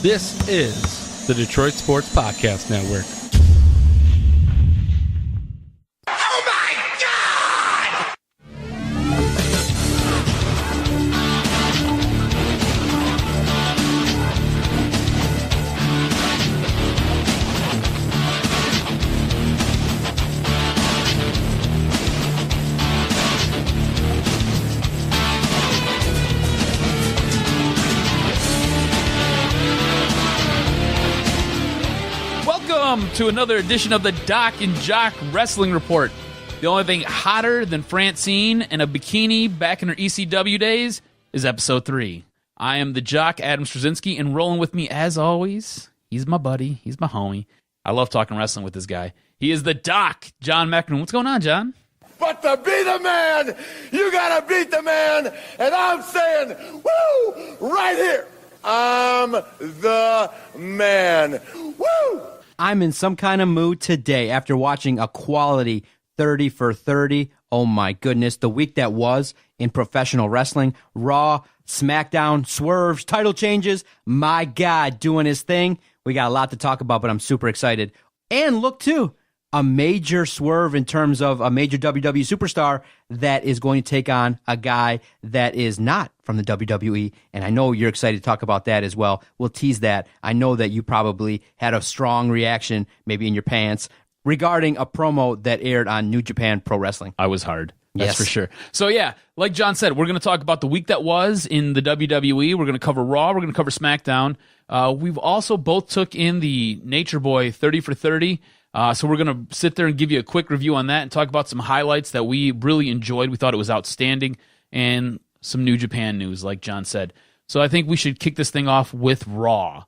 This is the Detroit Sports Podcast Network. Oh my God! Welcome to another edition of the DocNJock Wrestling Report. The only thing hotter than Francine and a bikini back in her ECW days is episode 3. I am the Jock, Adam Straczynski, and rolling with me, as always, he's my buddy, he's my homie. I love talking wrestling with this guy. He is the Doc, John McEnroe. What's going on, John? But to be the man, you gotta beat the man, and I'm saying, woo, right here, I'm the man, woo! I'm in some kind of mood today after watching a quality 30 for 30. Oh my goodness, the week that was in professional wrestling. Raw, Smackdown, swerves, title changes. My God, doing his thing. We got a lot to talk about, but I'm super excited. And look, too, a major swerve in terms of a major WWE superstar that is going to take on a guy that is not from the WWE. And I know you're excited to talk about that as well. We'll tease that. I know that you probably had a strong reaction, maybe in your pants, regarding a promo that aired on New Japan Pro Wrestling. I was hard. That's Yes. for sure. So yeah, like John said, we're going to talk about the week that was in the WWE. We're going to cover Raw. We're going to cover SmackDown. We've also both took in the Nature Boy 30 for 30. So we're going to sit there and give you a quick review on that and talk about some highlights that we really enjoyed. We thought it was outstanding, and some New Japan news, like John said. So I think we should kick this thing off with Raw.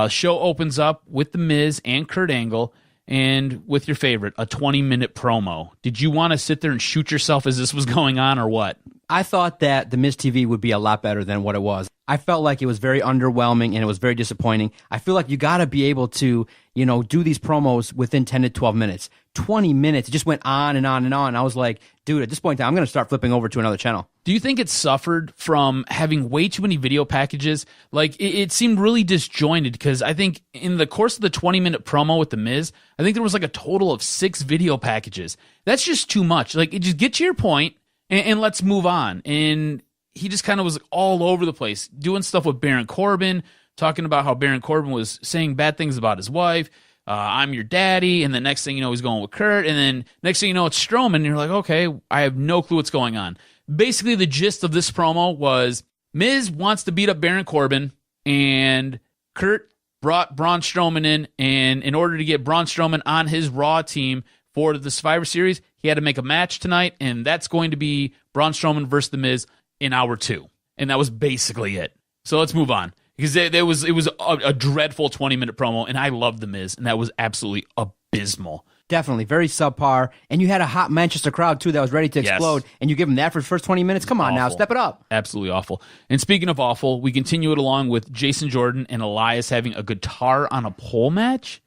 Show opens up with The Miz and Kurt Angle, and with your favorite, a 20-minute promo. Did you want to sit there and shoot yourself as this was going on, or what? I thought that the Miz TV would be a lot better than what it was. I felt like it was very underwhelming and it was very disappointing. I feel like you got to be able to, do these promos within 10 to 12 minutes. 20 minutes, it just went on and on and on. I was like, dude, at this point in time, I'm going to start flipping over to another channel. Do you think it suffered from having way too many video packages? Like, it seemed really disjointed, because I think in the course of the 20-minute promo with The Miz, I think there was like a total of 6 video packages. That's just too much. Like, just get to your point and let's move on. And he just kind of was all over the place, doing stuff with Baron Corbin, talking about how Baron Corbin was saying bad things about his wife. I'm your daddy. And the next thing you know, he's going with Kurt. And then next thing you know, it's Strowman. And you're like, okay, I have no clue what's going on. Basically, the gist of this promo was Miz wants to beat up Baron Corbin, and Kurt brought Braun Strowman in. And in order to get Braun Strowman on his Raw team for the Survivor Series, he had to make a match tonight. And that's going to be Braun Strowman versus The Miz in hour 2. And that was basically it. So let's move on, because it was a dreadful 20-minute promo, and I loved The Miz, and that was absolutely abysmal. Definitely, very subpar. And you had a hot Manchester crowd, too, that was ready to explode, and you give them that for the first 20 minutes? Come on now, step it up. Absolutely awful. And speaking of awful, we continue it along with Jason Jordan and Elias having a guitar on a pole match.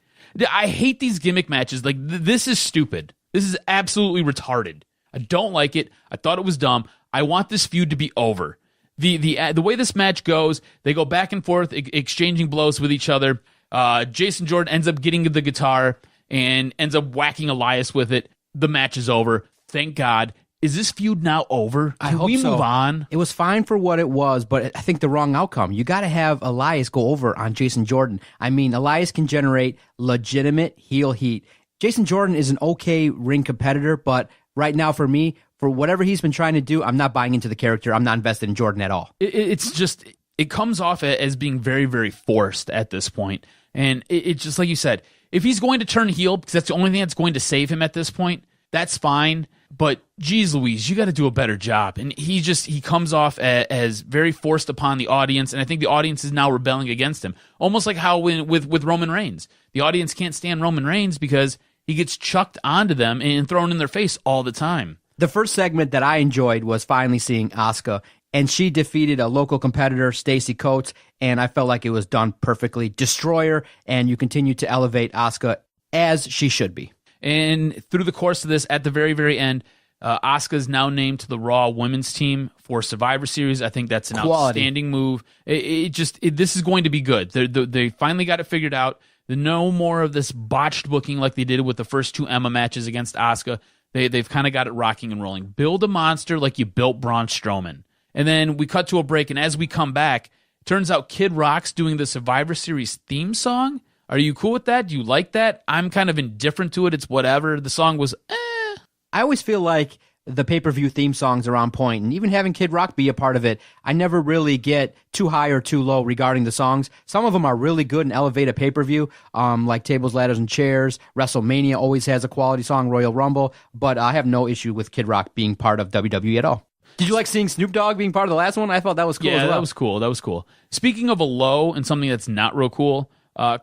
I hate these gimmick matches. Like, this is stupid. This is absolutely retarded. I don't like it. I thought it was dumb. I want this feud to be over. The way this match goes, they go back and forth, exchanging blows with each other. Jason Jordan ends up getting the guitar and ends up whacking Elias with it. The match is over. Thank God. Is this feud now over? Can we move on? It was fine for what it was, but I think the wrong outcome. You got to have Elias go over on Jason Jordan. I mean, Elias can generate legitimate heel heat. Jason Jordan is an okay ring competitor, but right now for me, for whatever he's been trying to do, I'm not buying into the character. I'm not invested in Jordan at all. It's just, it comes off as being very, very forced at this point. And it's just like you said, if he's going to turn heel, because that's the only thing that's going to save him at this point, that's fine. But geez Louise, you got to do a better job. And he comes off as very forced upon the audience. And I think the audience is now rebelling against him. Almost like how with Roman Reigns, the audience can't stand Roman Reigns because he gets chucked onto them and thrown in their face all the time. The first segment that I enjoyed was finally seeing Asuka, and she defeated a local competitor, Stacey Coates, and I felt like it was done perfectly. Destroyer, and you continue to elevate Asuka as she should be. And through the course of this, at the very, very end, Asuka's now named to the Raw women's team for Survivor Series. I think that's an outstanding move. This is going to be good. They finally got it figured out. No more of this botched booking like they did with the first 2 Emma matches against Asuka. They've kind of got it rocking and rolling. Build a monster like you built Braun Strowman. And then we cut to a break, and as we come back, turns out Kid Rock's doing the Survivor Series theme song. Are you cool with that? Do you like that? I'm kind of indifferent to it. It's whatever. The song was I always feel like the pay-per-view theme songs are on point, and even having Kid Rock be a part of it, I never really get too high or too low regarding the songs. Some of them are really good and elevate a pay-per-view, like Tables, Ladders, and Chairs. WrestleMania always has a quality song, Royal Rumble, but I have no issue with Kid Rock being part of WWE at all. Did you like seeing Snoop Dogg being part of the last one? I thought that was cool as well. That was cool. That was cool. Speaking of a low and something that's not real cool,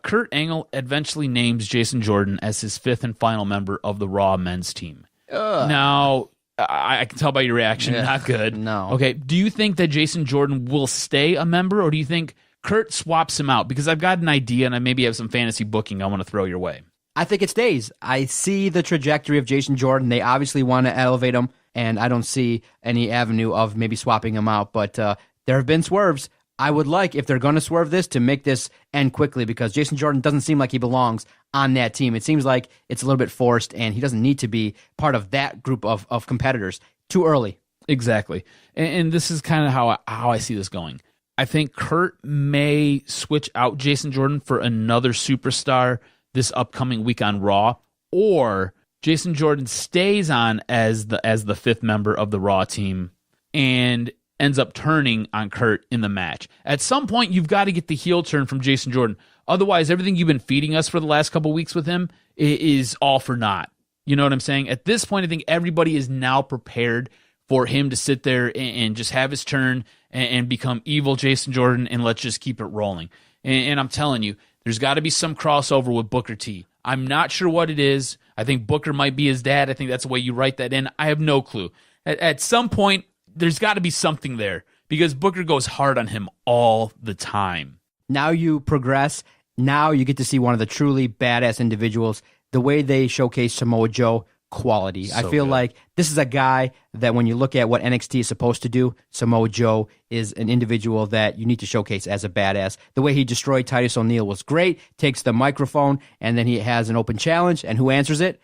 Kurt Angle eventually names Jason Jordan as his 5th and final member of the Raw men's team. Now, I can tell by your reaction, not good. No. Okay, do you think that Jason Jordan will stay a member, or do you think Kurt swaps him out? Because I've got an idea, and I maybe have some fantasy booking I want to throw your way. I think it stays. I see the trajectory of Jason Jordan. They obviously want to elevate him, and I don't see any avenue of maybe swapping him out. But there have been swerves. I would like, if they're going to swerve this, to make this end quickly, because Jason Jordan doesn't seem like he belongs on that team. It seems like it's a little bit forced, and he doesn't need to be part of that group of competitors. Too early. Exactly. And this is kind of how I see this going. I think Kurt may switch out Jason Jordan for another superstar this upcoming week on Raw, or Jason Jordan stays on as the 5th member of the Raw team and ends up turning on Kurt in the match. At some point, you've got to get the heel turn from Jason Jordan. Otherwise, everything you've been feeding us for the last couple weeks with him is all for naught. You know what I'm saying? At this point, I think everybody is now prepared for him to sit there and just have his turn and become evil Jason Jordan, and let's just keep it rolling. And I'm telling you, there's got to be some crossover with Booker T. I'm not sure what it is. I think Booker might be his dad. I think that's the way you write that in. I have no clue. At some point, there's got to be something there, because Booker goes hard on him all the time. Now you progress. Now you get to see one of the truly badass individuals. The way they showcase Samoa Joe, quality. I feel like this is a guy that when you look at what NXT is supposed to do, Samoa Joe is an individual that you need to showcase as a badass. The way he destroyed Titus O'Neil was great. Takes the microphone, and then he has an open challenge, and who answers it?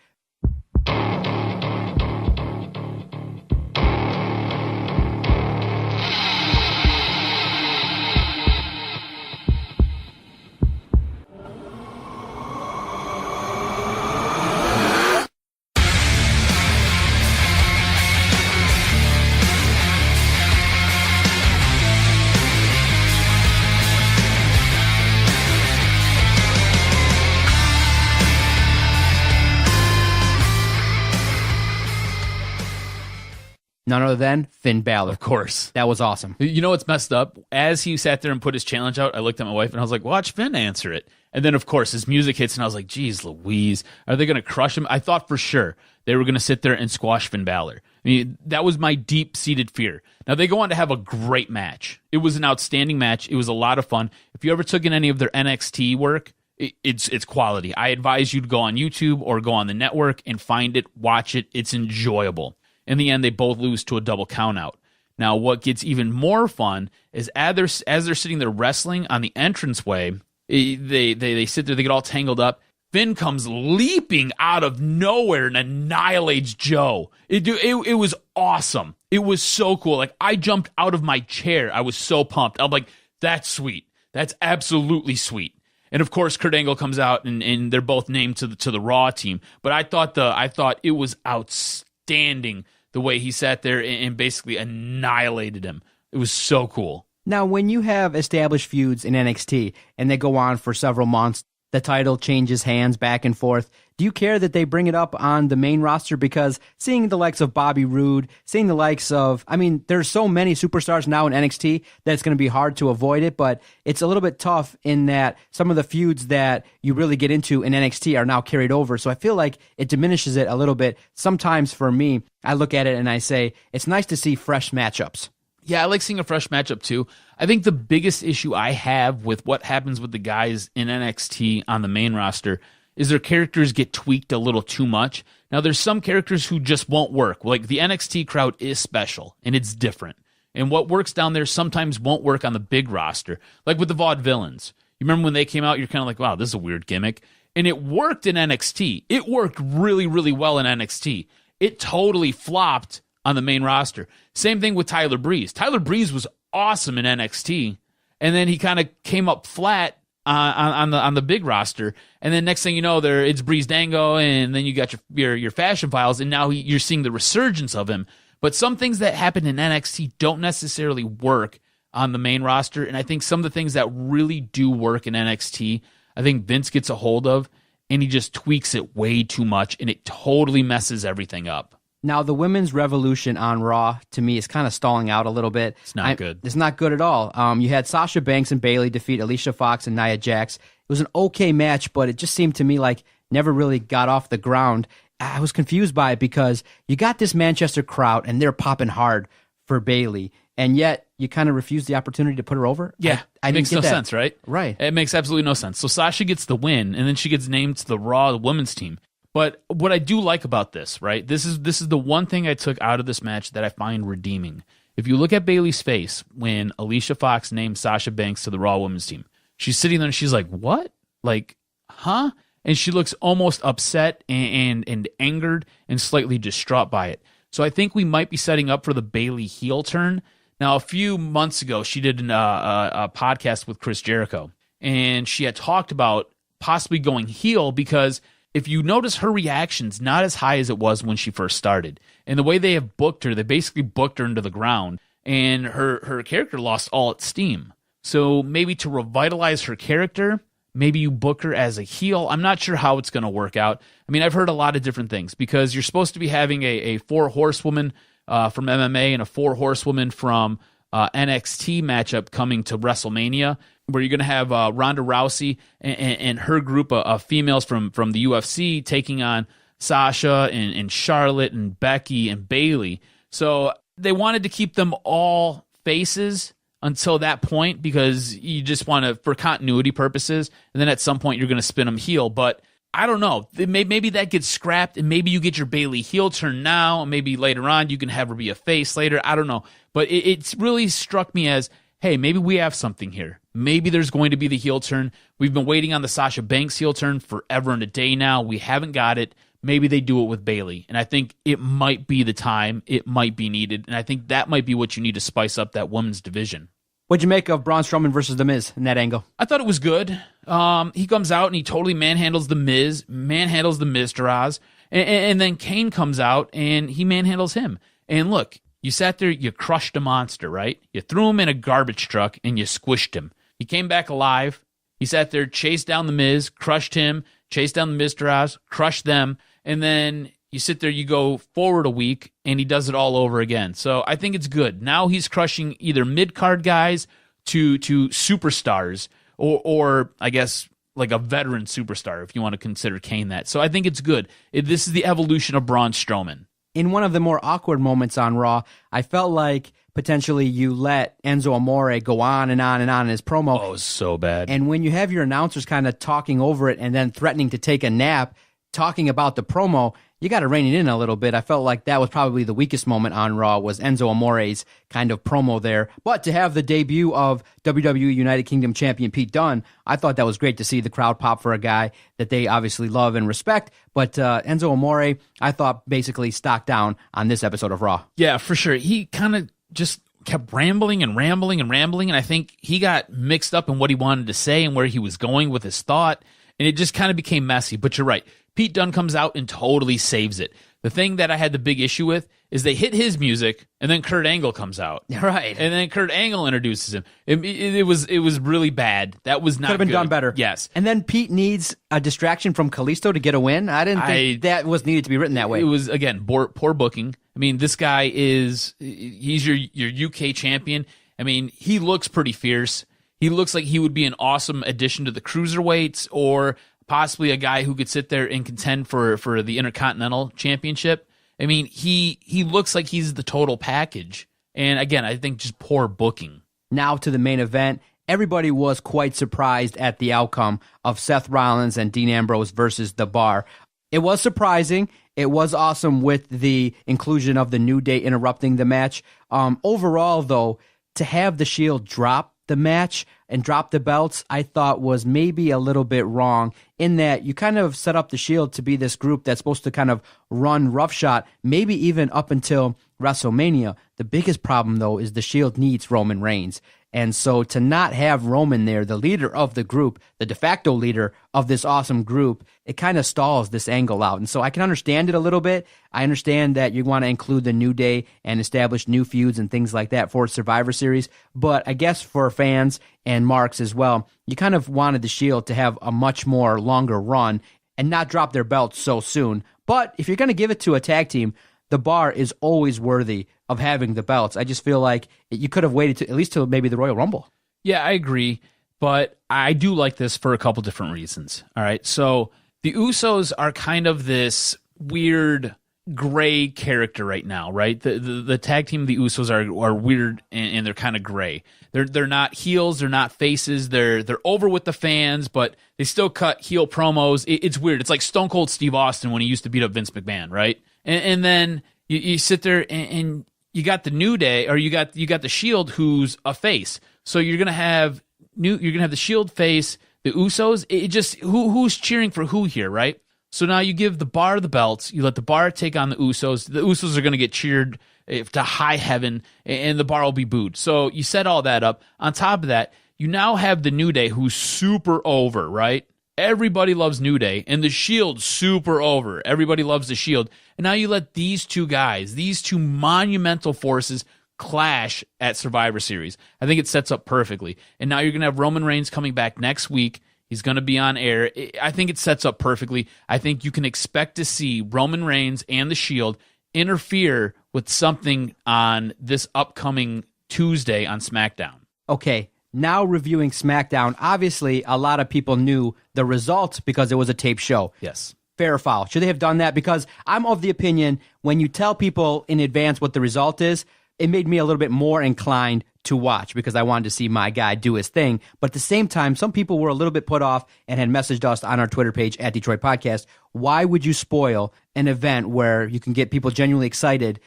None other than Finn Balor. Of course. That was awesome. You know what's messed up? As he sat there and put his challenge out, I looked at my wife and I was like, watch Finn answer it. And then, of course, his music hits and I was like, geez, Louise, are they going to crush him? I thought for sure they were going to sit there and squash Finn Balor. I mean, that was my deep-seated fear. Now, they go on to have a great match. It was an outstanding match. It was a lot of fun. If you ever took in any of their NXT work, it's quality. I advise you to go on YouTube or go on the network and find it, watch it. It's enjoyable. In the end, they both lose to a double countout. Now, what gets even more fun is as they're sitting there wrestling on the entranceway, they sit there, they get all tangled up. Finn comes leaping out of nowhere and annihilates Joe. It was awesome. It was so cool. Like, I jumped out of my chair. I was so pumped. I'm like, that's sweet. That's absolutely sweet. And of course, Kurt Angle comes out and they're both named to the Raw team. But I thought it was outstanding the way he sat there and basically annihilated him. It was so cool. Now, when you have established feuds in NXT and they go on for several months, the title changes hands back and forth. Do you care that they bring it up on the main roster? Because seeing the likes of Bobby Roode, seeing the likes of, there's so many superstars now in NXT that it's going to be hard to avoid it, but it's a little bit tough in that some of the feuds that you really get into in NXT are now carried over. So I feel like it diminishes it a little bit. Sometimes for me, I look at it and I say, it's nice to see fresh matchups. Yeah, I like seeing a fresh matchup too. I think the biggest issue I have with what happens with the guys in NXT on the main roster is their characters get tweaked a little too much. Now, there's some characters who just won't work. Like the NXT crowd is special, and it's different. And what works down there sometimes won't work on the big roster. Like with the Vaudevillains. You remember when they came out, you're kind of like, wow, this is a weird gimmick. And it worked in NXT. It worked really, really well in NXT. It totally flopped on the main roster. Same thing with Tyler Breeze. Tyler Breeze was awesome in NXT, and then he kind of came up flat on the big roster. And then next thing you know, it's Breeze Dango, and then you got your fashion files, and now you're seeing the resurgence of him. But some things that happen in NXT don't necessarily work on the main roster, and I think some of the things that really do work in NXT, I think Vince gets a hold of, and he just tweaks it way too much, and it totally messes everything up. Now, the women's revolution on Raw, to me, is kind of stalling out a little bit. It's not good. It's not good at all. You had Sasha Banks and Bayley defeat Alicia Fox and Nia Jax. It was an okay match, but it just seemed to me like never really got off the ground. I was confused by it because you got this Manchester crowd, and they're popping hard for Bayley, and yet you kind of refused the opportunity to put her over? Yeah, I makes no sense, right? Right. It makes absolutely no sense. So Sasha gets the win, and then she gets named to the Raw women's team. But what I do like about this, right, this is the one thing I took out of this match that I find redeeming. If you look at Bayley's face when Alicia Fox named Sasha Banks to the Raw women's team, she's sitting there and she's like, what? Like, huh? And she looks almost upset and angered and slightly distraught by it. So I think we might be setting up for the Bayley heel turn. Now, a few months ago, she did a podcast with Chris Jericho, and she had talked about possibly going heel because if you notice, her reaction's not as high as it was when she first started. And the way they have booked her, they basically booked her into the ground, and her character lost all its steam. So maybe to revitalize her character, maybe you book her as a heel. I'm not sure how it's going to work out. I mean, I've heard a lot of different things because you're supposed to be having a 4-horsewoman from MMA and a 4-horsewoman from NXT matchup coming to WrestleMania, where you're going to have Ronda Rousey and her group of females from the UFC taking on Sasha and Charlotte and Becky and Bayley. So they wanted to keep them all faces until that point because you just want to, for continuity purposes, and then at some point you're going to spin them heel. But I don't know. Maybe that gets scrapped, and maybe you get your Bayley heel turn now, and maybe later on you can have her be a face later. I don't know. But it's really struck me as, hey, maybe we have something here. Maybe there's going to be the heel turn. We've been waiting on the Sasha Banks heel turn forever and a day now. We haven't got it. Maybe they do it with Bayley. And I think it might be the time. It might be needed. And I think that might be what you need to spice up that women's division. What'd you make of Braun Strowman versus The Miz in that angle? I thought it was good. He comes out and he totally manhandles The Miz, manhandles the Miztourage, and then Kane comes out and he manhandles him. And look, you sat there, you crushed a monster, right? You threw him in a garbage truck and you squished him. He came back alive. He sat there, chased down The Miz, crushed him, chased down the Miztourage, crushed them, and then you sit there, you go forward a week, and he does it all over again. So I think it's good. Now he's crushing either mid-card guys to superstars, or I guess like a veteran superstar, if you want to consider Kane that. So I think it's good. This is the evolution of Braun Strowman. In one of the more awkward moments on Raw, I felt like potentially you let Enzo Amore go on and on and on in his promo. Oh, it was so bad. And when you have your announcers kind of talking over it and then threatening to take a nap, talking about the promo, you got to rein it in a little bit. I felt like that was probably the weakest moment on Raw, was Enzo Amore's kind of promo there. But to have the debut of WWE United Kingdom champion Pete Dunne, I thought that was great to see the crowd pop for a guy that they obviously love and respect. But Enzo Amore, I thought, basically stocked down on this episode of Raw. Yeah, for sure. He kind of just kept rambling, and I think he got mixed up in what he wanted to say and where he was going with his thought, and it just kind of became messy. But you're right. Pete Dunne comes out and totally saves it. The thing that I had the big issue with is they hit his music, and then Kurt Angle comes out. Right. And then Kurt Angle introduces him. It was really bad. That was not good. Could have been done better. Yes. And then Pete needs a distraction from Kalisto to get a win. I didn't think that was needed to be written that way. It was, again, poor booking. I mean, this guy he's your UK champion. I mean, he looks pretty fierce. He looks like he would be an awesome addition to the cruiserweights, or possibly a guy who could sit there and contend for the Intercontinental Championship. I mean, he looks like he's the total package. And again, I think just poor booking. Now to the main event. Everybody was quite surprised at the outcome of Seth Rollins and Dean Ambrose versus The Bar. It was surprising, It was awesome with the inclusion of the New Day interrupting the match. Overall, though, to have the Shield drop the match and drop the belts, I thought was maybe a little bit wrong in that you kind of set up the Shield to be this group that's supposed to kind of run roughshod, maybe even up until WrestleMania. The biggest problem, though, is the Shield needs Roman Reigns. And so to not have Roman there, the leader of the group, the de facto leader of this awesome group, it kind of stalls this angle out. And so I can understand it a little bit. I understand that you want to include the New Day and establish new feuds and things like that for Survivor Series. But I guess for fans and marks as well, you kind of wanted the Shield to have a much more longer run and not drop their belts so soon. But if you're going to give it to a tag team, the Bar is always worthy of having the belts. I just feel like you could have waited to at least till maybe the Royal Rumble. Yeah, I agree, but I do like this for a couple different reasons. All right, so the Usos are kind of this weird gray character right now, right? The tag team of the Usos are weird and they're kind of gray. They're not heels, they're not faces. They're over with the fans, but they still cut heel promos. It's weird. It's like Stone Cold Steve Austin when he used to beat up Vince McMahon, right? And then you sit there and you got the New Day, or you got the Shield, who's a face. So you're gonna have the Shield face, the Usos. It just who's cheering for who here, right? So now you give the Bar the belts. You let the Bar take on the Usos. The Usos are gonna get cheered to high heaven, and the Bar will be booed. So you set all that up. On top of that, you now have the New Day, who's super over, right? Everybody loves New Day, and the Shield's super over. Everybody loves the Shield. And now you let these two guys, these two monumental forces, clash at Survivor Series. I think it sets up perfectly. And now you're going to have Roman Reigns coming back next week. He's going to be on air. I think it sets up perfectly. I think you can expect to see Roman Reigns and the Shield interfere with something on this upcoming Tuesday on SmackDown. Okay. Now reviewing SmackDown, obviously a lot of people knew the results because it was a tape show. Yes. Fair or foul? Should they have done that? Because I'm of the opinion when you tell people in advance what the result is, it made me a little bit more inclined to watch because I wanted to see my guy do his thing. But at the same time, some people were a little bit put off and had messaged us on our Twitter page at Detroit Podcast. Why would you spoil an event where you can get people genuinely excited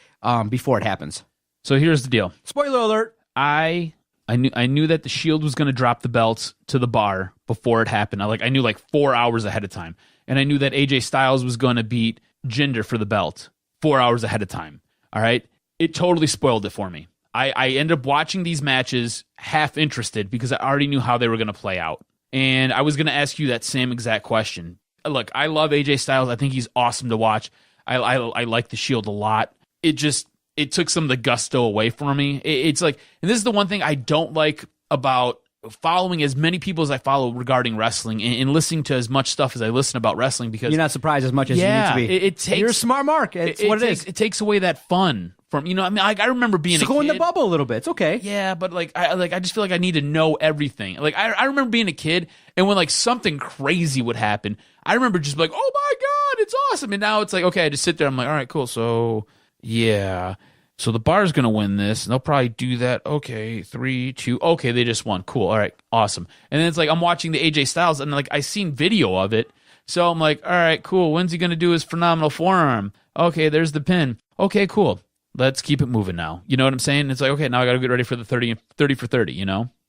before it happens? So here's the deal. Spoiler alert. I knew that the Shield was going to drop the belts to the Bar before it happened. I knew like 4 hours ahead of time. And I knew that AJ Styles was going to beat Jinder for the belt 4 hours ahead of time. All right? It totally spoiled it for me. I ended up watching these matches half interested because I already knew how they were going to play out. And I was going to ask you that same exact question. Look, I love AJ Styles. I think he's awesome to watch. I like the Shield a lot. It took some of the gusto away from me. It's like, and this is the one thing I don't like about following as many people as I follow regarding wrestling and listening to as much stuff as I listen about wrestling, because you're not surprised as much as you need to be. It takes, you're a smart mark. It's what it is. It takes away that fun from, I remember being so a go kid. in the bubble a little bit. It's okay. Yeah, but I just feel like I need to know everything. I remember being a kid, and when something crazy would happen, I remember just like, oh my God, it's awesome. And now it's like, okay, I just sit there. I'm like, all right, cool. So yeah. So the Bar's going to win this, and they'll probably do that. Okay, 3, 2. Okay, they just won. Cool. All right, awesome. And then it's like I'm watching the AJ Styles, and I seen video of it. So I'm like, all right, cool. When's he going to do his phenomenal forearm? Okay, there's the pin. Okay, cool. Let's keep it moving now. You know what I'm saying? It's like, okay, now I got to get ready for the 30 for 30,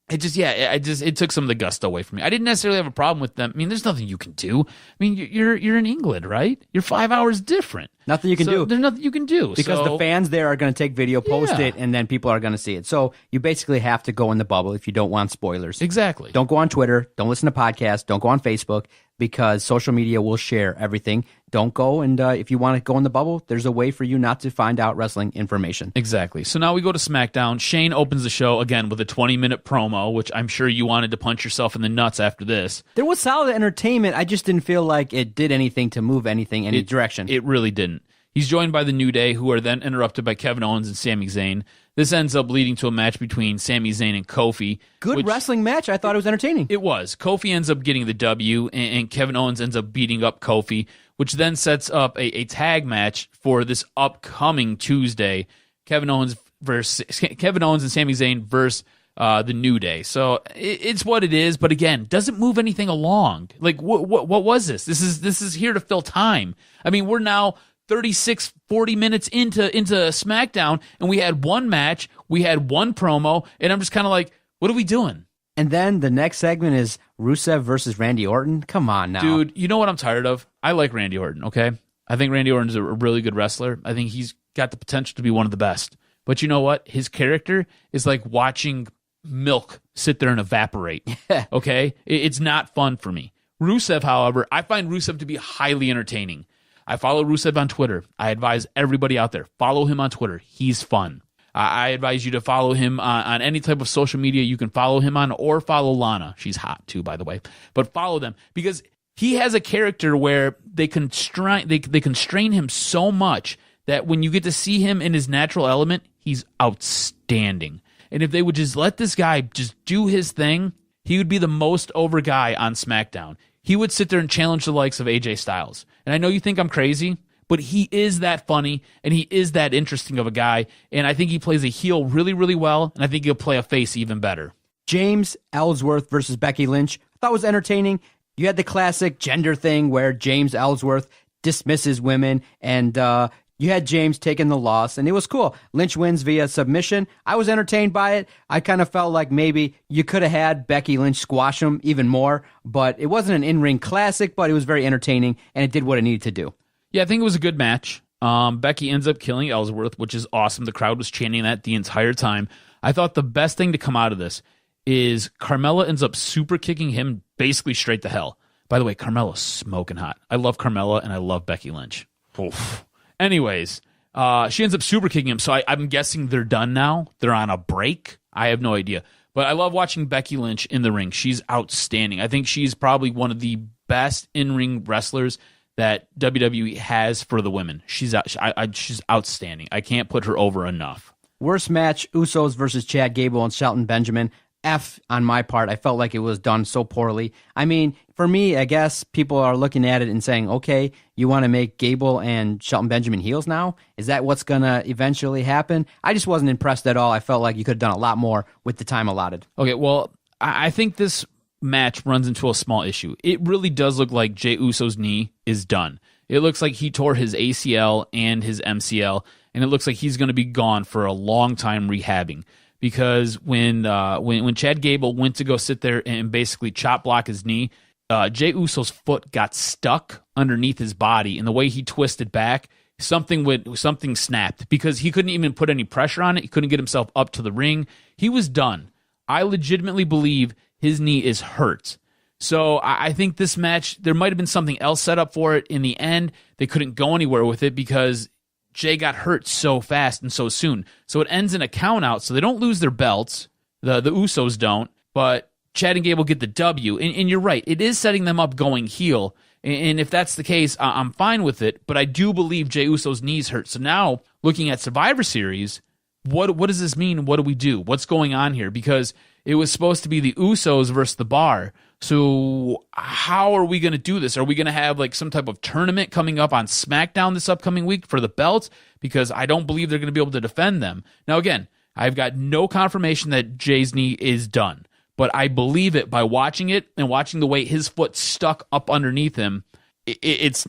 It took some of the gusto away from me. I didn't necessarily have a problem with them. I mean, there's nothing you can do. I mean, you're in England, right? You're 5 hours different. Nothing you can do. There's nothing you can do. Because the fans there are going to take video, post it, and then people are going to see it. So you basically have to go in the bubble if you don't want spoilers. Exactly. Don't go on Twitter. Don't listen to podcasts. Don't go on Facebook because social media will share everything. Don't go, and if you want to go in the bubble, there's a way for you not to find out wrestling information. Exactly. So now we go to SmackDown. Shane opens the show again with a 20-minute promo, which I'm sure you wanted to punch yourself in the nuts after this. There was solid entertainment. I just didn't feel like it did anything to move anything any direction. It really didn't. He's joined by the New Day, who are then interrupted by Kevin Owens and Sami Zayn. This ends up leading to a match between Sami Zayn and Kofi. Good wrestling match. I thought it was entertaining. It was. Kofi ends up getting the W, and Kevin Owens ends up beating up Kofi, which then sets up a tag match for this upcoming Tuesday. Kevin Owens and Sami Zayn versus the New Day. So it's what it is, but again, doesn't move anything along. Like what was this? This is here to fill time. I mean, we're now 36, 40 minutes into SmackDown, and we had one match, we had one promo, and I'm just kind of like, what are we doing? And then the next segment is Rusev versus Randy Orton. Come on now. Dude, you know what I'm tired of? I like Randy Orton, okay? I think Randy Orton's a really good wrestler. I think he's got the potential to be one of the best. But you know what? His character is like watching milk sit there and evaporate, okay? It's not fun for me. Rusev, however, I find Rusev to be highly entertaining. I follow Rusev on Twitter. I advise everybody out there, follow him on Twitter. He's fun. I advise you to follow him on any type of social media you can follow him on, or follow Lana. She's hot too, by the way. But follow them, because he has a character where they constrain him so much that when you get to see him in his natural element, he's outstanding. And if they would just let this guy just do his thing, he would be the most over guy on SmackDown. He would sit there and challenge the likes of AJ Styles. And I know you think I'm crazy, but he is that funny, and he is that interesting of a guy, and I think he plays a heel really, really well, and I think he'll play a face even better. James Ellsworth versus Becky Lynch, I thought was entertaining. You had the classic gender thing where James Ellsworth dismisses women, and you had James taking the loss, and it was cool. Lynch wins via submission. I was entertained by it. I kind of felt like maybe you could have had Becky Lynch squash him even more, but it wasn't an in-ring classic, but it was very entertaining, and it did what it needed to do. Yeah, I think it was a good match. Becky ends up killing Ellsworth, which is awesome. The crowd was chanting that the entire time. I thought the best thing to come out of this is Carmella ends up super kicking him basically straight to hell. By the way, Carmella's smoking hot. I love Carmella, and I love Becky Lynch. Oof. Anyways, she ends up super kicking him, so I'm guessing they're done now. They're on a break. I have no idea. But I love watching Becky Lynch in the ring. She's outstanding. I think she's probably one of the best in-ring wrestlers that WWE has for the women. She's outstanding. I can't put her over enough. Worst match, Usos versus Chad Gable and Shelton Benjamin. F on my part. I felt like it was done so poorly. I mean, for me, I guess people are looking at it and saying, okay, you want to make Gable and Shelton Benjamin heels now? Is that what's going to eventually happen? I just wasn't impressed at all. I felt like you could have done a lot more with the time allotted. Okay, well, I think this match runs into a small issue. It really does look like Jey Uso's knee is done. It looks like he tore his ACL and his MCL, and it looks like he's going to be gone for a long time rehabbing. Because when Chad Gable went to go sit there and basically chop block his knee, Jey Uso's foot got stuck underneath his body, and the way he twisted back, something snapped because he couldn't even put any pressure on it. He couldn't get himself up to the ring. He was done. I legitimately believe his knee is hurt. So I think this match, there might have been something else set up for it. In the end, they couldn't go anywhere with it because Jay got hurt so fast and so soon. So it ends in a count out, so they don't lose their belts. The Usos don't, but Chad and Gable get the W. And you're right, it is setting them up going heel. And if that's the case, I'm fine with it, but I do believe Jey Uso's knees hurt. So now, looking at Survivor Series, what does this mean? What do we do? What's going on here? Because it was supposed to be the Usos versus the Bar. So how are we going to do this? Are we going to have like some type of tournament coming up on SmackDown this upcoming week for the belts? Because I don't believe they're going to be able to defend them. Now, again, I've got no confirmation that Jay's knee is done, but I believe it by watching it and watching the way his foot stuck up underneath him. It's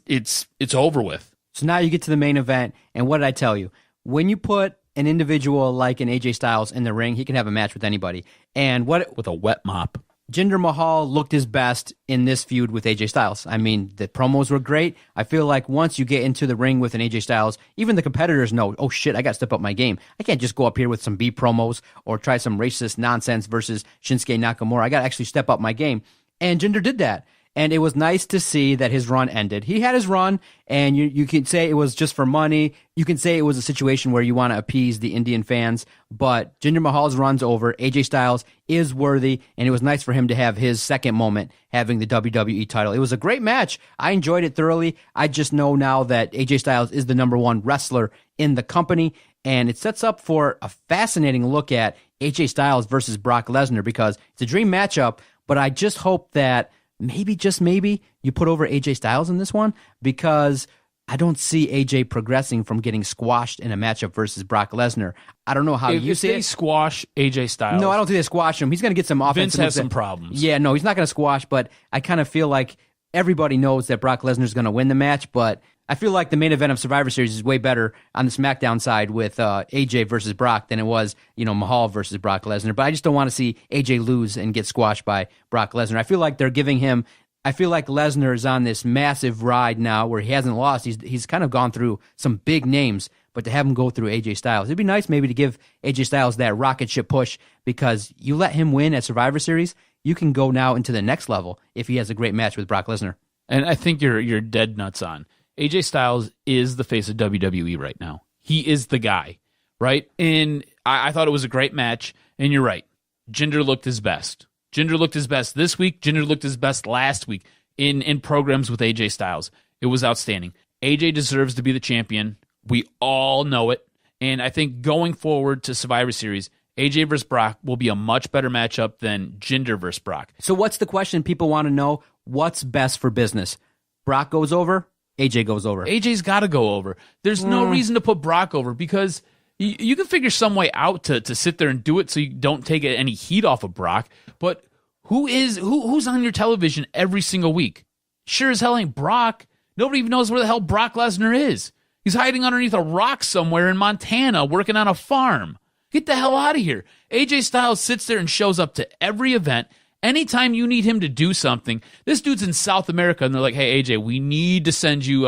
over with. So now you get to the main event, and what did I tell you? When you put an individual like an AJ Styles in the ring, he can have a match with anybody. And with a wet mop. Jinder Mahal looked his best in this feud with AJ Styles. I mean, the promos were great. I feel like once you get into the ring with an AJ Styles, even the competitors know, oh shit, I got to step up my game. I can't just go up here with some B promos or try some racist nonsense versus Shinsuke Nakamura. I got to actually step up my game. And Jinder did that. And it was nice to see that his run ended. He had his run, and you can say it was just for money. You can say it was a situation where you want to appease the Indian fans, but Jinder Mahal's run's over. AJ Styles is worthy, and it was nice for him to have his second moment having the WWE title. It was a great match. I enjoyed it thoroughly. I just know now that AJ Styles is the #1 wrestler in the company, and it sets up for a fascinating look at AJ Styles versus Brock Lesnar because it's a dream matchup, but I just hope that maybe, just maybe, you put over AJ Styles in this one because I don't see AJ progressing from getting squashed in a matchup versus Brock Lesnar. I don't know how you see it. If they squash AJ Styles. No, I don't think they squash him. He's going to get some offense. Vince has some problems. Yeah, no, he's not going to squash, but I kind of feel like everybody knows that Brock Lesnar's going to win the match, but I feel like the main event of Survivor Series is way better on the SmackDown side with AJ versus Brock than it was, Mahal versus Brock Lesnar. But I just don't want to see AJ lose and get squashed by Brock Lesnar. I feel like they're giving him. I feel like Lesnar is on this massive ride now where he hasn't lost. He's kind of gone through some big names, but to have him go through AJ Styles, it'd be nice maybe to give AJ Styles that rocket ship push, because you let him win at Survivor Series, you can go now into the next level if he has a great match with Brock Lesnar. And I think you're dead nuts on. AJ Styles is the face of WWE right now. He is the guy, right? And I thought it was a great match, and you're right. Jinder looked his best. Jinder looked his best this week. Jinder looked his best last week in programs with AJ Styles. It was outstanding. AJ deserves to be the champion. We all know it. And I think going forward to Survivor Series, AJ versus Brock will be a much better matchup than Jinder versus Brock. So what's the question people want to know? What's best for business? Brock goes over? AJ goes over. AJ's got to go over. There's no reason to put Brock over, because you can figure some way out to sit there and do it so you don't take any heat off of Brock. But who's on your television every single week? Sure as hell ain't Brock. Nobody even knows where the hell Brock Lesnar is. He's hiding underneath a rock somewhere in Montana working on a farm. Get the hell out of here. AJ Styles sits there and shows up to every event. Anytime you need him to do something, this dude's in South America, and they're like, hey, AJ, we need to send you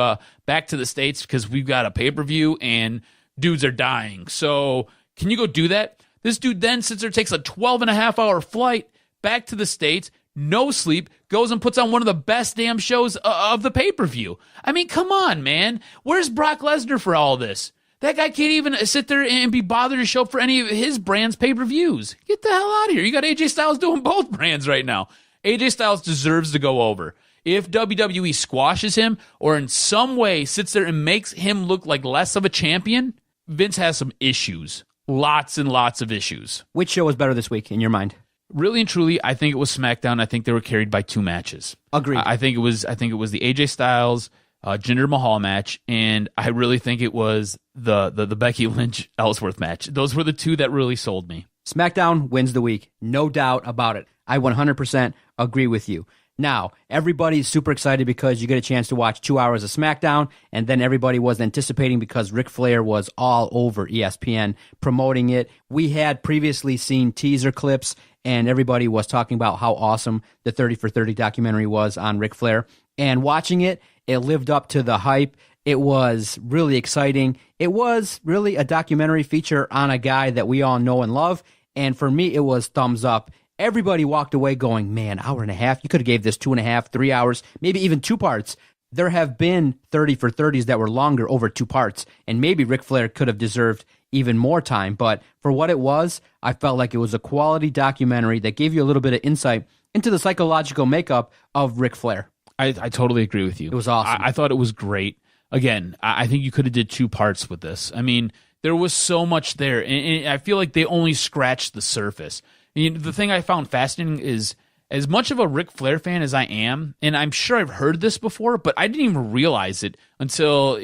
back to the States because we've got a pay-per-view and dudes are dying. So can you go do that? This dude then sits there, takes a 12-and-a-half-hour flight back to the States, no sleep, goes and puts on one of the best damn shows of the pay-per-view. I mean, come on, man. Where's Brock Lesnar for all this? That guy can't even sit there and be bothered to show up for any of his brand's pay-per-views. Get the hell out of here. You got AJ Styles doing both brands right now. AJ Styles deserves to go over. If WWE squashes him or in some way sits there and makes him look like less of a champion, Vince has some issues. Lots and lots of issues. Which show was better this week in your mind? Really and truly, I think it was SmackDown. I think they were carried by two matches. Agreed. I think it was the AJ Styles Jinder Mahal match, and I really think it was the Becky Lynch Ellsworth match. Those were the two that really sold me. SmackDown wins the week, no doubt about it. I 100% agree with you. Now, everybody's super excited because you get a chance to watch 2 hours of SmackDown, and then everybody was anticipating because Ric Flair was all over ESPN promoting it. We had previously seen teaser clips, and everybody was talking about how awesome the 30 for 30 documentary was on Ric Flair. And watching it, it lived up to the hype. It was really exciting. It was really a documentary feature on a guy that we all know and love. And for me, it was thumbs up. Everybody walked away going, man, hour and a half. You could have gave this 2.5, 3 hours, maybe even 2 parts. There have been 30 for 30s that were longer, over 2 parts. And maybe Ric Flair could have deserved even more time. But for what it was, I felt like it was a quality documentary that gave you a little bit of insight into the psychological makeup of Ric Flair. I totally agree with you. It was awesome. I thought it was great. Again, I think you could have did 2 parts with this. I mean, there was so much there, and I feel like they only scratched the surface. The thing I found fascinating is, as much of a Ric Flair fan as I am, and I'm sure I've heard this before, but I didn't even realize it until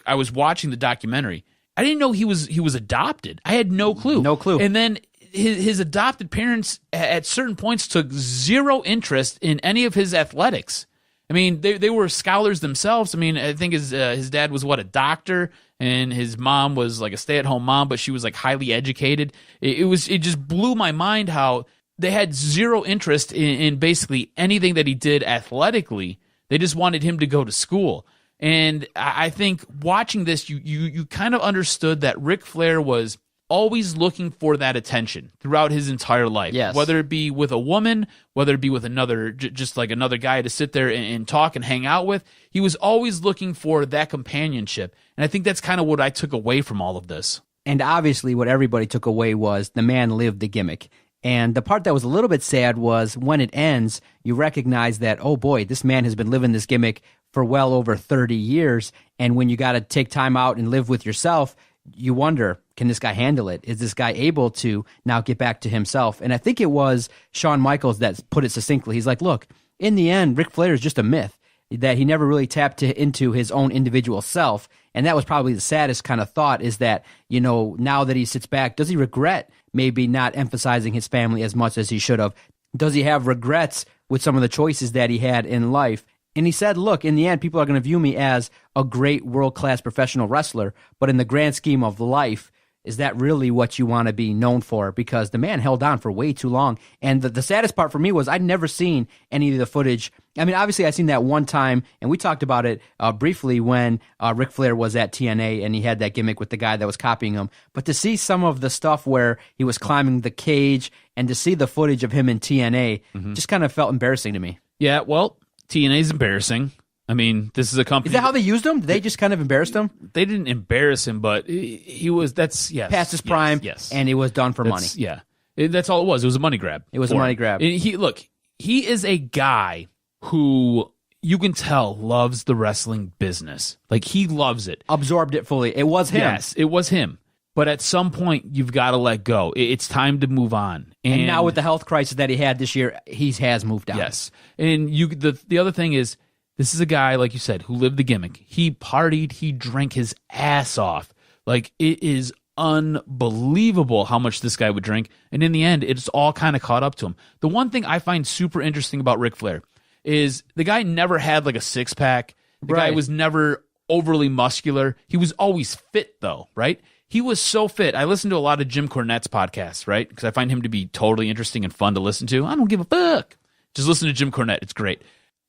I was watching the documentary. I didn't know he was adopted. I had no clue. No clue. And then his adopted parents at certain points took zero interest in any of his athletics. I mean, they were scholars themselves. I mean, I think his dad was a doctor, and his mom was like a stay-at-home mom, but she was like highly educated. It just blew my mind how they had zero interest in basically anything that he did athletically. They just wanted him to go to school. And I think watching this, you kind of understood that Ric Flair was always looking for that attention throughout his entire life. Yes. Whether it be with a woman, whether it be with another, just like another guy to sit there and talk and hang out with, he was always looking for that companionship. And I think that's kind of what I took away from all of this. And obviously what everybody took away was the man lived the gimmick. And the part that was a little bit sad was when it ends, you recognize that, oh boy, this man has been living this gimmick for well over 30 years. And when you got to take time out and live with yourself, you wonder, can this guy handle it? Is this guy able to now get back to himself? And I think it was Shawn Michaels that put it succinctly. He's like, look, in the end, Ric Flair is just a myth, that he never really tapped into his own individual self. And that was probably the saddest kind of thought, is that, now that he sits back, does he regret maybe not emphasizing his family as much as he should have? Does he have regrets with some of the choices that he had in life? And he said, look, in the end, people are going to view me as a great world-class professional wrestler, but in the grand scheme of life, is that really what you want to be known for? Because the man held on for way too long. And the saddest part for me was I'd never seen any of the footage. I mean, obviously, I seen that one time, and we talked about it briefly when Ric Flair was at TNA, and he had that gimmick with the guy that was copying him. But to see some of the stuff where he was climbing the cage and to see the footage of him in TNA just kind of felt embarrassing to me. Yeah, well, TNA's embarrassing. I mean, this is a company. Is that how they used him? Did they just kind of embarrassed him? They didn't embarrass him, but he was, that's, yes. Past his prime, yes. And it was done for money. Yeah. That's all it was. It was a money grab. It was a money grab. He is a guy who you can tell loves the wrestling business. Like, he loves it. Absorbed it fully. It was him. Yes, it was him. But at some point, you've got to let go. It's time to move on. And now with the health crisis that he had this year, he has moved on. Yes. And the other thing is, this is a guy, like you said, who lived the gimmick. He partied. He drank his ass off. Like, it is unbelievable how much this guy would drink. And in the end, it's all kind of caught up to him. The one thing I find super interesting about Ric Flair is the guy never had like a six-pack. The guy was never overly muscular. He was always fit, though, right? He was so fit. I listen to a lot of Jim Cornette's podcasts, right? Because I find him to be totally interesting and fun to listen to. I don't give a fuck. Just listen to Jim Cornette. It's great.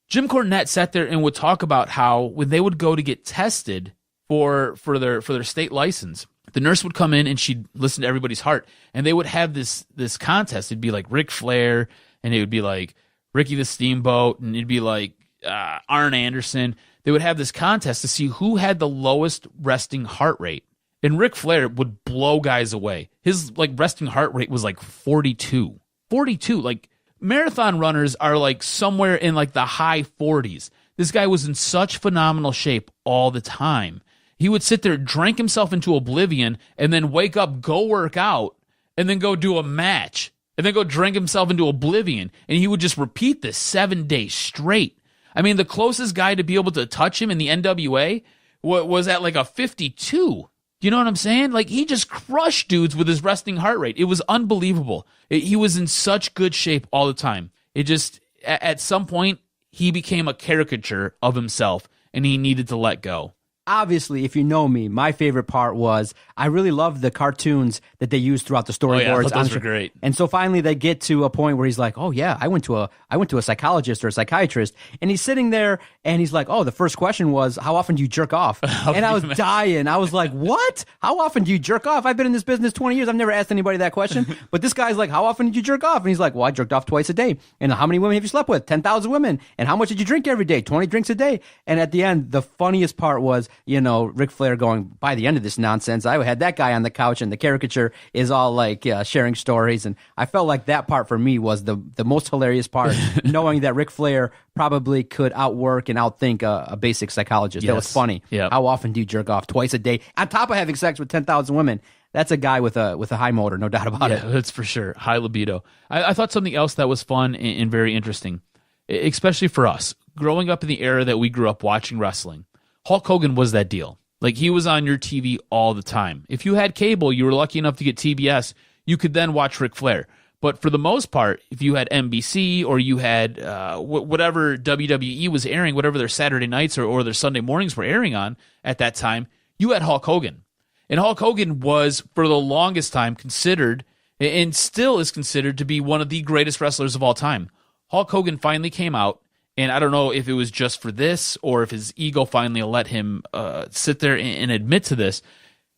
Jim Cornette sat there and would talk about how when they would go to get tested for their state license, the nurse would come in and she'd listen to everybody's heart, and they would have this contest. It'd be like Ric Flair, and it would be like Ricky the Steamboat, and it'd be like Arn Anderson. They would have this contest to see who had the lowest resting heart rate. And Ric Flair would blow guys away. His like resting heart rate was like 42. 42. Like, marathon runners are like somewhere in like the high 40s. This guy was in such phenomenal shape all the time. He would sit there, drink himself into oblivion, and then wake up, go work out, and then go do a match, and then go drink himself into oblivion. And he would just repeat this 7 days straight. I mean, the closest guy to be able to touch him in the NWA was at like a 52. You know what I'm saying? Like, he just crushed dudes with his resting heart rate. It was unbelievable. He was in such good shape all the time. It just, at some point, he became a caricature of himself, and he needed to let go. Obviously, if you know me, my favorite part was I really loved the cartoons that they used throughout the storyboards. Those were great. And so finally they get to a point where he's like, "Oh yeah, I went to a psychologist or a psychiatrist," and he's sitting there and he's like, "Oh, the first question was, how often do you jerk off?" And I was dying. I was like, "What? How often do you jerk off? I've been in this business 20 years. I've never asked anybody that question." But this guy's like, "How often did you jerk off?" And he's like, "Well, I jerked off twice a day." And how many women have you slept with? 10,000 women. And how much did you drink every day? 20 drinks a day. And at the end, the funniest part was, Ric Flair going, by the end of this nonsense, I had that guy on the couch, and the caricature is all like sharing stories. And I felt like that part for me was the most hilarious part, knowing that Ric Flair probably could outwork and outthink a basic psychologist. Yes. That was funny. Yep. How often do you jerk off? Twice a day, on top of having sex with 10,000 women. That's a guy with a high motor, no doubt about it. That's for sure. High libido. I thought something else that was fun and very interesting, especially for us, growing up in the era that we grew up watching wrestling. Hulk Hogan was that deal. Like, he was on your TV all the time. If you had cable, you were lucky enough to get TBS, you could then watch Ric Flair. But for the most part, if you had NBC or you had whatever WWE was airing, whatever their Saturday nights or their Sunday mornings were airing on at that time, you had Hulk Hogan. And Hulk Hogan was, for the longest time, considered, and still is considered, to be one of the greatest wrestlers of all time. Hulk Hogan finally came out. And I don't know if it was just for this or if his ego finally let him sit there and admit to this,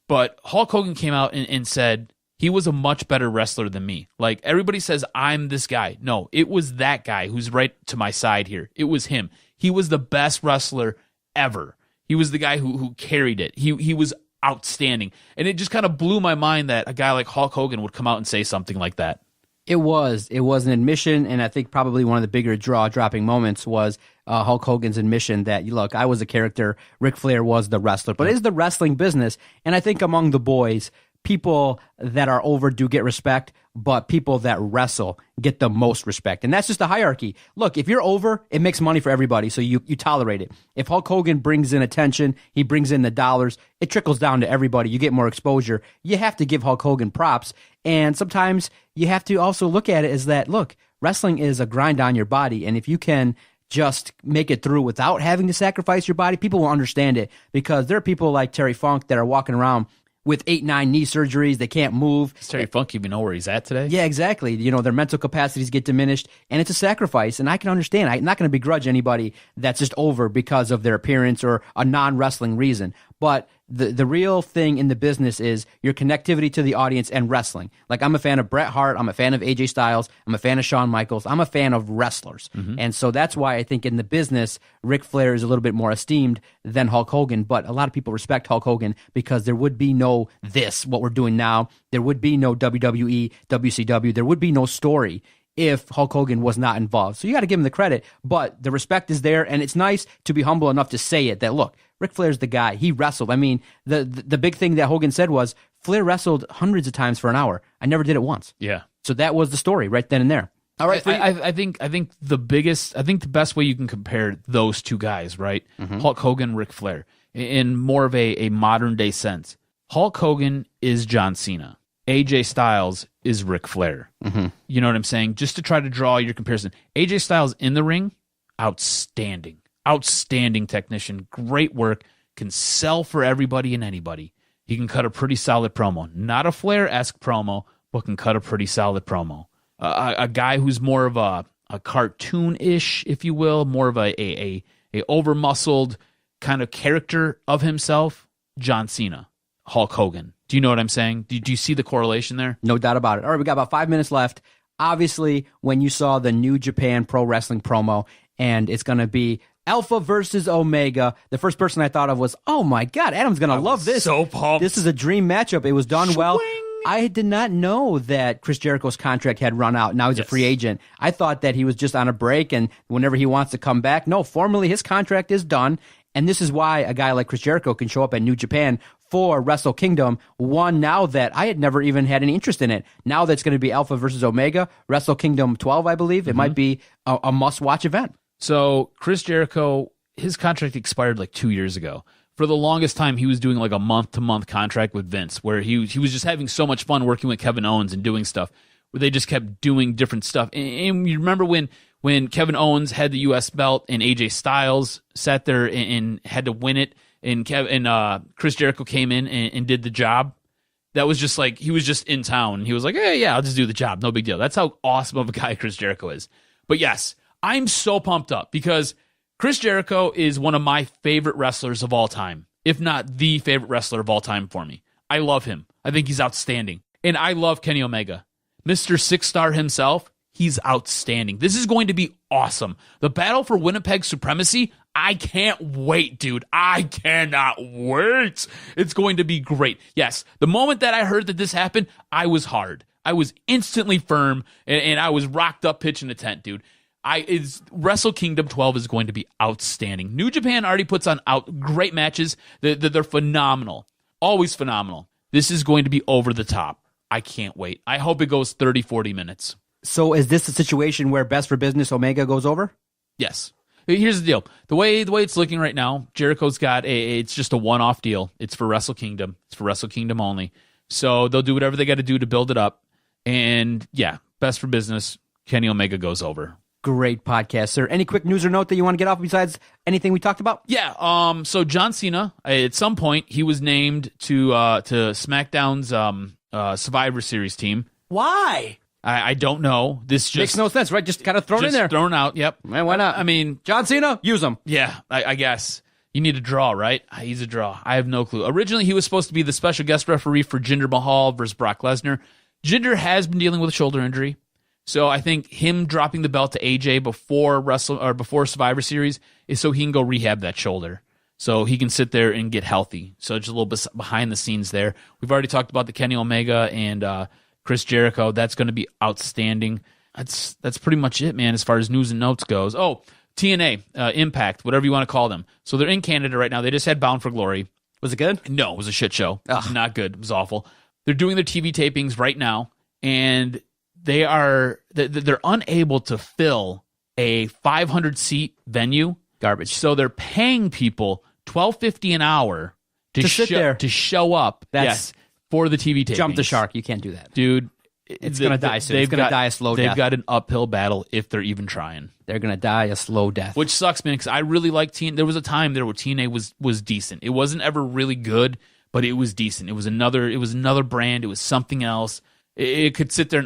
but Hulk Hogan came out and said he was a much better wrestler than me. Like, everybody says I'm this guy. No, it was that guy who's right to my side here. It was him. He was the best wrestler ever. He was the guy who carried it. He was outstanding. And it just kind of blew my mind that a guy like Hulk Hogan would come out and say something like that. It was an admission, and I think probably one of the bigger jaw-dropping moments was Hulk Hogan's admission that, look, I was a character, Ric Flair was the wrestler, but it is the wrestling business, and I think among the boys, people that are over do get respect, but people that wrestle get the most respect. And that's just a hierarchy. Look, if you're over, it makes money for everybody, so you tolerate it. If Hulk Hogan brings in attention, he brings in the dollars, it trickles down to everybody. You get more exposure. You have to give Hulk Hogan props. And sometimes you have to also look at it as that, look, wrestling is a grind on your body. And if you can just make it through without having to sacrifice your body, people will understand it, because there are people like Terry Funk that are walking around with 8-9 knee surgeries. They can't move. Does Terry Funk even know where he's at today? Yeah, exactly. You know, their mental capacities get diminished, and it's a sacrifice, and I can understand. I'm not going to begrudge anybody that's just over because of their appearance or a non-wrestling reason. But the real thing in the business is your connectivity to the audience and wrestling. Like, I'm a fan of Bret Hart. I'm a fan of AJ Styles. I'm a fan of Shawn Michaels. I'm a fan of wrestlers. And so that's why I think in the business, Ric Flair is a little bit more esteemed than Hulk Hogan. But a lot of people respect Hulk Hogan because there would be no what we're doing now. There would be no WWE, WCW. There would be no story if Hulk Hogan was not involved. So you got to give him the credit, but the respect is there, and it's nice to be humble enough to say it, that, look, Ric Flair's the guy. He wrestled. I mean, the big thing that Hogan said was, Flair wrestled hundreds of times for an hour. I never did it once. Yeah. So that was the story right then and there. All right. I think the best way you can compare those two guys, right? Hulk Hogan, Ric Flair, in more of a modern day sense. Hulk Hogan is John Cena. AJ Styles is Ric Flair. You know what I'm saying? Just to try to draw your comparison. AJ Styles in the ring, outstanding. Outstanding technician. Great work. Can sell for everybody and anybody. He can cut a pretty solid promo. Not a Flair-esque promo, but can cut a pretty solid promo. A guy who's more of a cartoon-ish, if you will, more of a over-muscled kind of character of himself, John Cena. Hulk Hogan. Do you know what I'm saying? Do you see the correlation there? No doubt about it. All right, we got about 5 minutes left. Obviously, when you saw the New Japan Pro Wrestling promo, and it's going to be Alpha versus Omega, the first person I thought of was, oh my God, Adam's going to love this. So pumped. This is a dream matchup. It was done well. I did not know that Chris Jericho's contract had run out. Now he's a free agent. I thought that he was just on a break, and whenever he wants to come back. No, formally his contract is done. And this is why a guy like Chris Jericho can show up at New Japan for Wrestle Kingdom. One, now that I had never even had any interest in it. Now that's going to be Alpha versus Omega, Wrestle Kingdom 12, I believe. It might be a must-watch event. So Chris Jericho, his contract expired like 2 years ago. For the longest time, he was doing like a month-to-month contract with Vince, where he was just having so much fun working with Kevin Owens and doing stuff, where they just kept doing different stuff. And you remember when Kevin Owens had the U.S. belt and AJ Styles sat there and had to win it, and Chris Jericho came in and did the job? That was just like, he was just in town. He was like, hey, yeah, I'll just do the job. No big deal. That's how awesome of a guy Chris Jericho is. But yes, I'm so pumped up because Chris Jericho is one of my favorite wrestlers of all time, if not the favorite wrestler of all time for me. I love him. I think he's outstanding. And I love Kenny Omega. Mr. Six-Star himself, he's outstanding. This is going to be awesome. The battle for Winnipeg supremacy, I can't wait, dude. I cannot wait. It's going to be great. Yes, the moment that I heard that this happened, I was hard. I was instantly firm, and I was rocked up pitching a tent, dude. Wrestle Kingdom 12 is going to be outstanding. New Japan already puts on great matches. They're phenomenal. Always phenomenal. This is going to be over the top. I can't wait. I hope it goes 30, 40 minutes. So is this a situation where Best for Business Omega goes over? Yes. Here's the deal. The way it's looking right now, Jericho's got it's just a one-off deal. It's for Wrestle Kingdom. It's for Wrestle Kingdom only. So they'll do whatever they got to do to build it up. And yeah, Best for Business, Kenny Omega goes over. Great podcast, sir. Any quick news or note that you want to get off besides anything we talked about? Yeah. So John Cena, at some point, he was named to SmackDown's Survivor Series team. Why? I don't know. This just makes no sense, right? Just kind of thrown in there. Thrown out, yep. Man, why not? I mean, John Cena, use him. Yeah, I guess. You need a draw, right? He's a draw. I have no clue. Originally, he was supposed to be the special guest referee for Jinder Mahal versus Brock Lesnar. Jinder has been dealing with a shoulder injury. So I think him dropping the belt to AJ before Survivor Series is so he can go rehab that shoulder. So he can sit there and get healthy. So just a little bit behind the scenes there. We've already talked about the Kenny Omega and Chris Jericho. That's going to be outstanding. That's pretty much it, man, as far as news and notes goes. Oh, TNA, Impact, whatever you want to call them. So they're in Canada right now. They just had Bound for Glory. Was it good? No, it was a shit show. Not good. It was awful. They're doing their TV tapings right now, and they're unable to fill a 500-seat venue. Garbage. So they're paying people $12.50 an hour to sit there to show up. That's for the TV tapings. Jump the shark. You can't do that, dude. It's going to die soon. It's going to die a slow death. They've got an uphill battle if they're even trying. They're going to die a slow death. Which sucks, man, because I really like TNA. There was a time there where TNA was decent. It wasn't ever really good, but it was decent. It was another brand. It was something else. It could sit there and